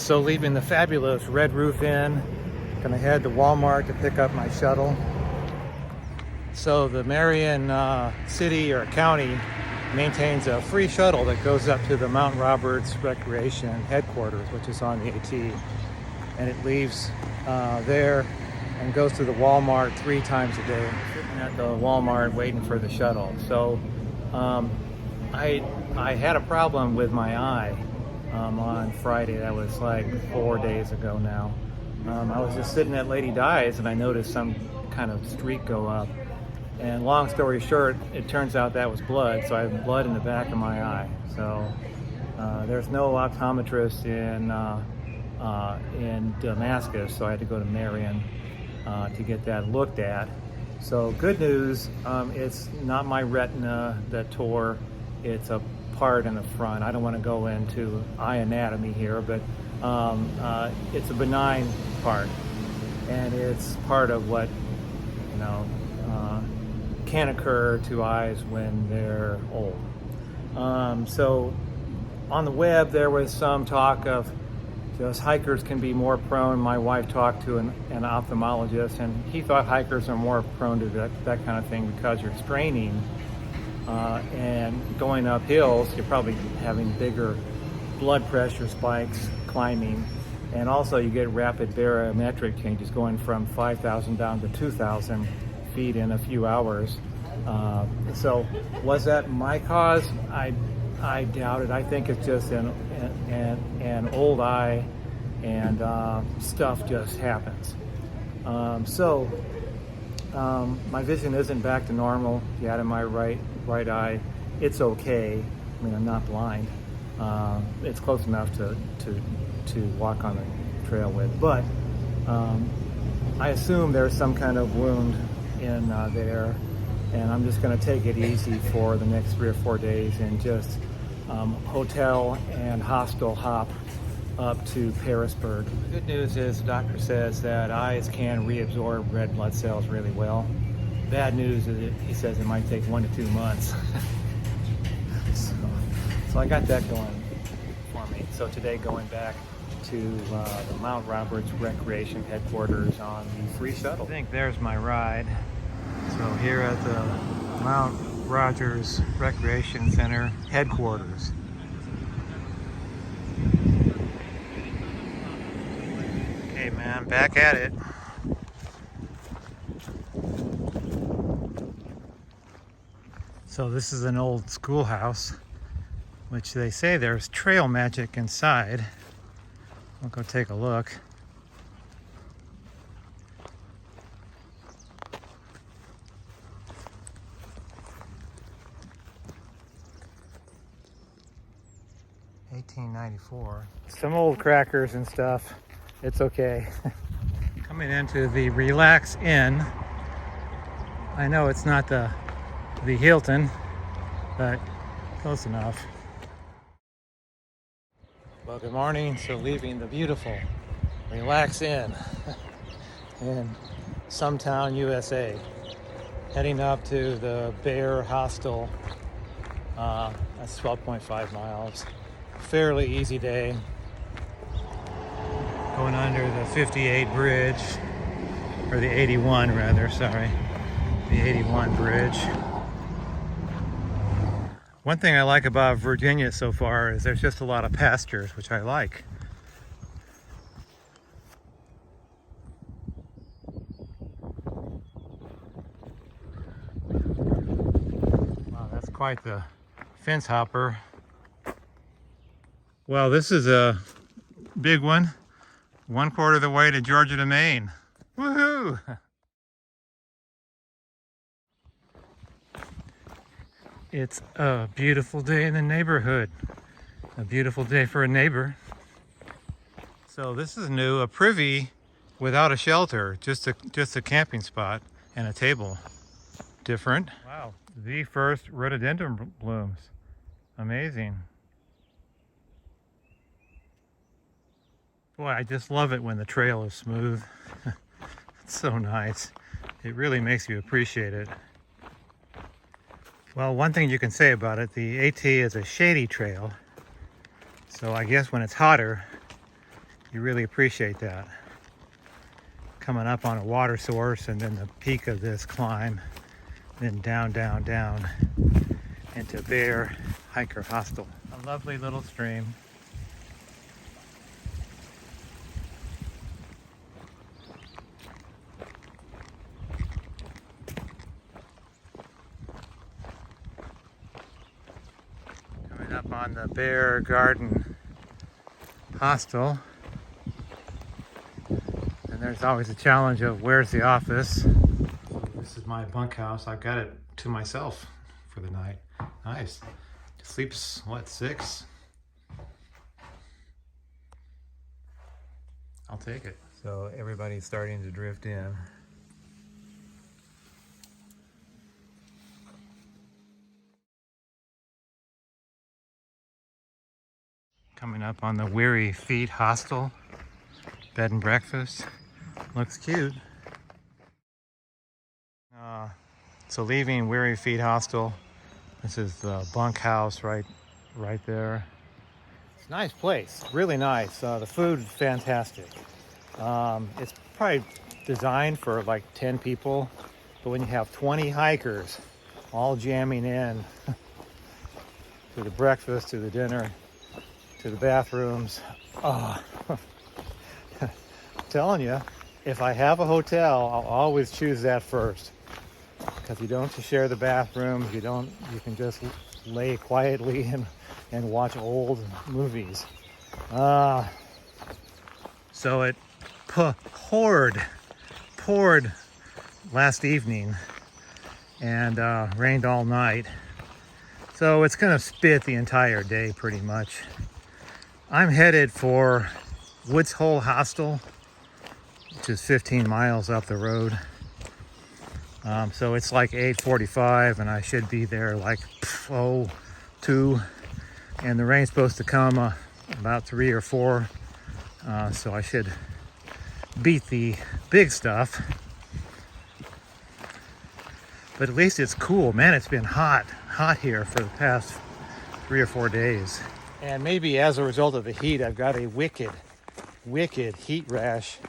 So leaving the fabulous Red Roof Inn, gonna head to Walmart to pick up my shuttle. So the Marion city or county maintains a free shuttle that goes up to the Mount Roberts Recreation headquarters, which is on the AT, and it leaves there and goes to the Walmart 3 times a day. I'm sitting at the Walmart waiting for the shuttle. So I had a problem with my eye on Friday. That was like 4 days ago now. I was just sitting at Lady Di's and I noticed some kind of streak go up. And long story short, it turns out that was blood. So I have blood in the back of my eye. So there's no optometrist in Damascus, so I had to go to Marion to get that looked at. So good news, it's not my retina that tore, it's a part in the front. I don't want to go into eye anatomy here, but it's a benign part, and it's part of what can occur to eyes when they're old. So on the web there was some talk of just hikers can be more prone. My wife talked to an ophthalmologist, and he thought hikers are more prone to that kind of thing because you're straining and going up hills. You're probably having bigger blood pressure spikes climbing, and also you get rapid barometric changes going from 5,000 down to 2,000 feet in a few hours. So was that my cause? I doubt it. I think it's just an old eye, and stuff just happens. My vision isn't back to normal yet in my right eye. It's okay. I mean, I'm not blind. It's close enough to walk on the trail with, but I assume there's some kind of wound in there, and I'm just going to take it easy for the next 3 or 4 days and just hotel and hostel hop up to Pearisburg. The good news is the doctor says that eyes can reabsorb red blood cells really well. Bad news is he says it might take 1 to 2 months. So I got that going for me. So today going back to the Mount Roberts Recreation headquarters on the free shuttle. I think there's my ride. So here at the Mount Rogers Recreation Center headquarters. Okay, man, back at it. So this is an old schoolhouse, which they say there's trail magic inside. We'll go take a look. $18.94. Some old crackers and stuff. It's okay. Coming into the Relax Inn. I know it's not the Hilton, but close enough. Well, good morning. So leaving the beautiful Relax Inn in some town, USA. Heading up to the Bear Hostel. That's 12.5 miles. Fairly easy day. Going under the 58 bridge, or the 81 rather, sorry. The 81 bridge. One thing I like about Virginia so far is there's just a lot of pastures, which I like. Wow, that's quite the fence hopper. Well, this is a big one. 1/4 of the way to Georgia to Maine. Woohoo! It's a beautiful day in the neighborhood. A beautiful day for a neighbor. So this is new, a privy without a shelter, just a camping spot and a table. Different. Wow, the first rhododendron blooms. Amazing. Boy, I just love it when the trail is smooth. It's so nice. It really makes you appreciate it. Well, one thing you can say about it, the AT is a shady trail. So I guess when it's hotter, You really appreciate that. Coming up on a water source and then the peak of this climb, then down, down, down into Bear Hiker Hostel. A lovely little stream. Coming up on the Bear Garden Hostel. And there's always a challenge of where's the office. This is my bunkhouse. I've got it to myself for the night. Nice. Sleeps, what, 6? I'll take it. So everybody's starting to drift in. Coming up on the Weary Feet Hostel. Bed and breakfast. Looks cute. So leaving Weary Feet Hostel. This is the bunkhouse right there. It's a nice place, really nice. The food is fantastic. It's probably designed for like 10 people, but when you have 20 hikers all jamming in to the breakfast, to the dinner, to the bathrooms, oh, I'm telling you, if I have a hotel, I'll always choose that first. Because you don't have to share the bathrooms, you can just lay quietly and watch old movies. So it poured last evening and rained all night. So it's gonna spit the entire day pretty much. I'm headed for Woods Hole Hostel, which is 15 miles up the road. So it's like 8:45 and I should be there like 2, and the rain's supposed to come about 3 or 4, so I should beat the big stuff. But at least it's cool. Man, it's been hot here for the past 3 or 4 days. And maybe as a result of the heat, I've got a wicked heat rash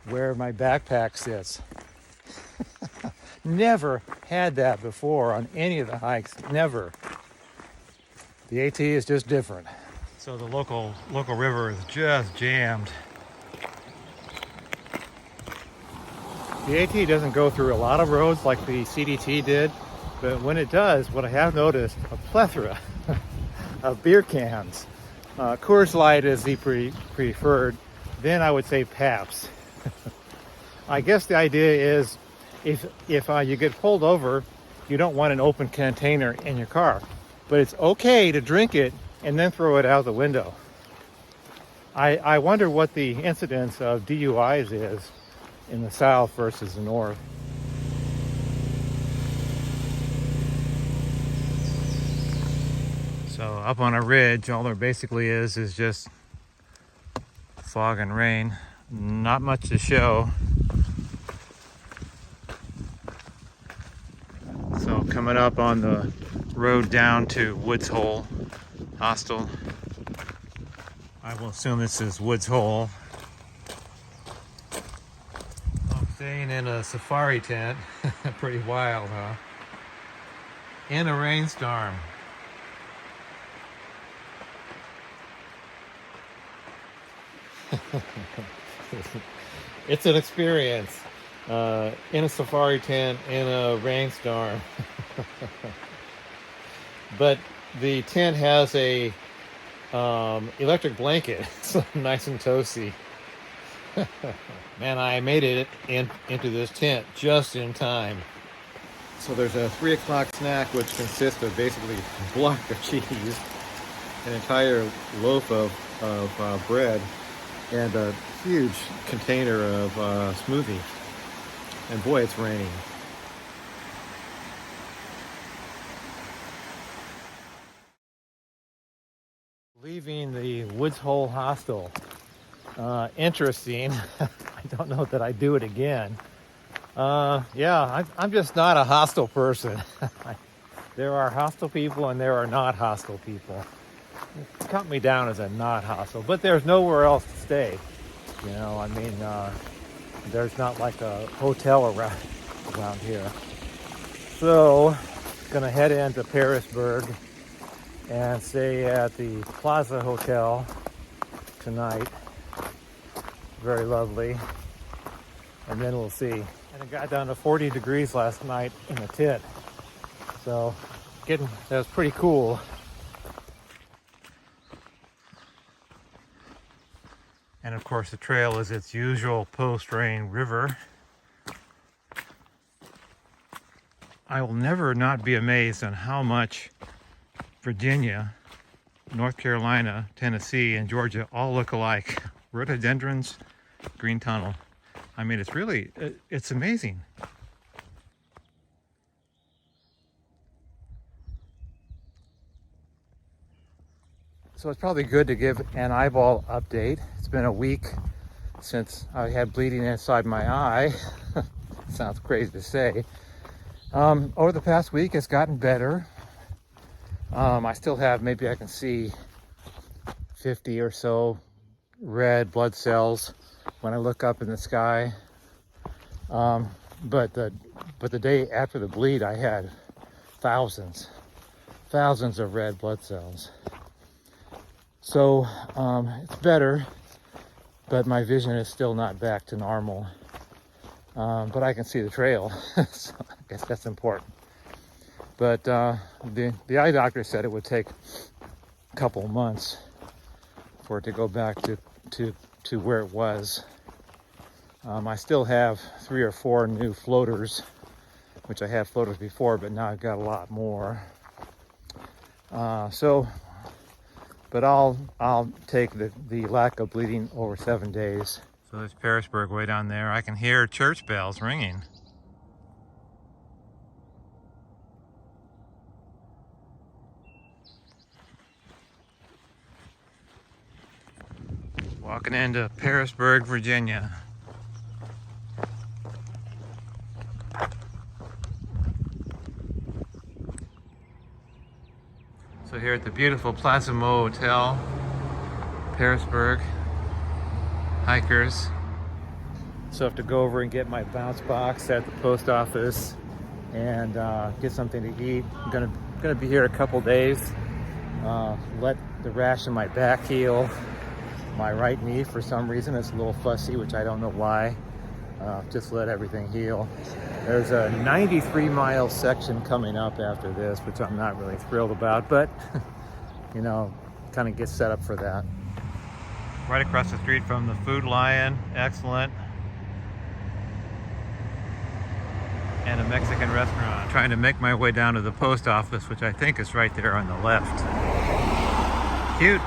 where my backpack sits. Never had that before on any of the hikes, never. The AT is just different. So the local river is just jammed. The AT doesn't go through a lot of roads like the CDT did, but when it does, what I have noticed, a plethora of beer cans. Coors Light is the preferred, then I would say Pabst. I guess the idea is if you get pulled over, you don't want an open container in your car, but it's okay to drink it and then throw it out the window. I wonder what the incidence of DUIs is in the south versus the north. So up on a ridge, all there basically is just fog and rain. Not much to show. So coming up on the road down to Woods Hole Hostel. I will assume this is Woods Hole. I'm staying in a safari tent. Pretty wild, huh? In a rainstorm. It's an experience. In a safari tent in a rainstorm. But the tent has a electric blanket, so nice and toasty. Man, I made it into this tent just in time. So there's a 3 o'clock snack which consists of basically a block of cheese, an entire loaf of bread, and a huge container of smoothie. And boy, it's raining. Leaving the Woods Hole Hostel. Interesting. I don't know that I'd do it again. Yeah, I'm just not a hostile person. There are hostile people and there are not hostile people. Cut me down as a not hostile, but there's nowhere else to stay. You know, I mean, there's not like a hotel around here. So, gonna head into Pearisburg and stay at the Plaza Hotel tonight. Very lovely. And then we'll see. And it got down to 40 degrees last night in the tit. So, that was pretty cool. And of course the trail is its usual post-rain river. I will never not be amazed on how much Virginia, North Carolina, Tennessee, and Georgia all look alike. Rhododendrons, green tunnel. I mean, it's amazing. So it's probably good to give an eyeball update. It's been a week since I had bleeding inside my eye. Sounds crazy to say. Over the past week, it's gotten better. I still have, maybe I can see 50 or so red blood cells when I look up in the sky. But the day after the bleed, I had thousands of red blood cells. So it's better, but my vision is still not back to normal. But I can see the trail, so I guess that's important. But the eye doctor said it would take a couple months for it to go back to where it was. I still have 3 or 4 new floaters, which I had floaters before, but now I've got a lot more. But I'll take the lack of bleeding over 7 days. So there's Pearisburg way down there. I can hear church bells ringing. Walking into Pearisburg, Virginia. So here at the beautiful Plaza Hotel, Pearisburg, hikers. So I have to go over and get my bounce box at the post office and get something to eat. I'm gonna be here a couple days. Let the rash in my back heal. My right knee, for some reason, is a little fussy, which I don't know why. Just let everything heal. There's a 93-mile section coming up after this, which I'm not really thrilled about, but you know, kind of get set up for that. Right across the street from the Food Lion, excellent. And a Mexican restaurant. Trying to make my way down to the post office, which I think is right there on the left. Cute.